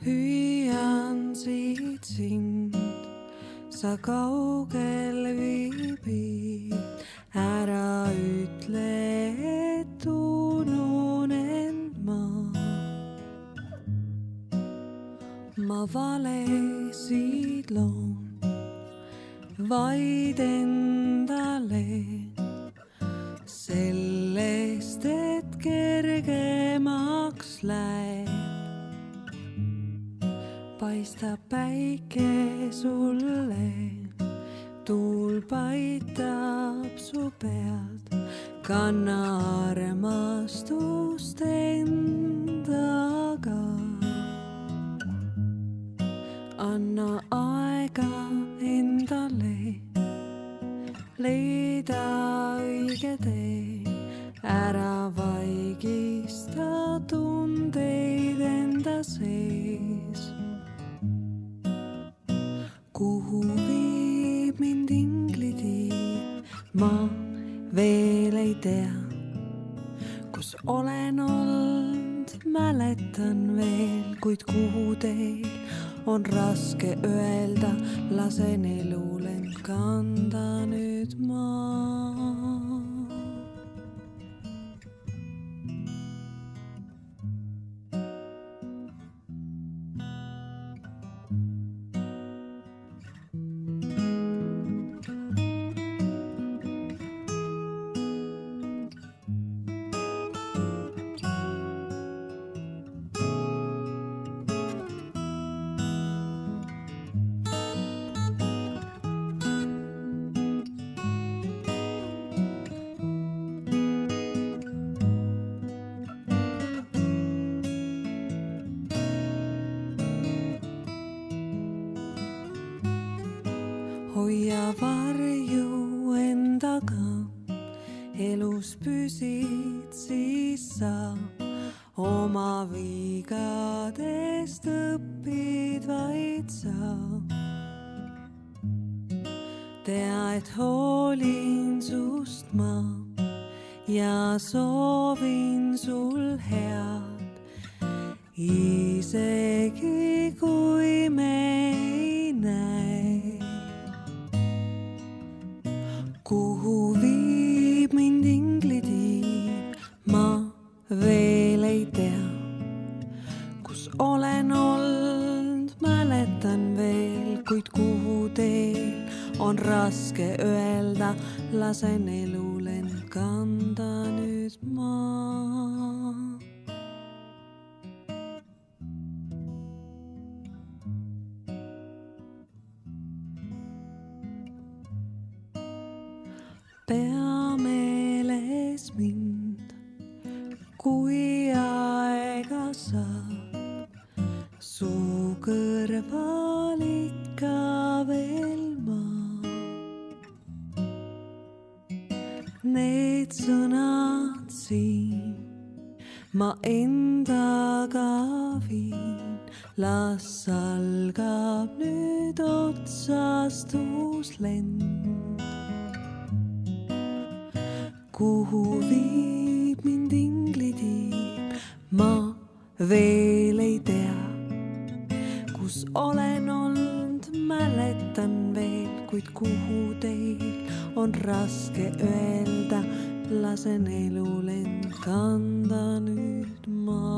hüüan siit sind, sa kaugel viibid, ära ütle, et ununen ma. Ma valesid loon vaid endale, sellest, et kergemaks läheb. Paistab päike sulle, tuul paitab su pead, kanna armastust endaga. Anna aega endale, leida õige tee, ära vaigista tundeid enda sees. Kuhu viib mind inglitiib, ma veel ei tea, kus olen olnud, mäletan veel, kuid kuhu teel on raske öelda, lasen elul end kanda nüüd ma. Hoia varju endaga, elus püsid, siis sa oma vigadest õpid vaid sa. Tea, et hoolin sust ma ja soovin sul head, isegi kui me ei näe. Kuhu viib mind inglitiib, ma veel ei tea, kus olen olnud, mäletan veel, kuid kuhu teel on raske öelda, lasen elul end kanda nüüd ma. Pea meeles mind, kui aega saab, su kõrval ikka veel ma. Need sõnad siin ma endaga viin, las algab nüüd otsast uus lend. Kuhu viib mind inglitiib, ma veel ei tea, kus olen olnud, mäletan veel, kuid kuhu teil on raske öelda, lasen elul end kanda nüüd ma.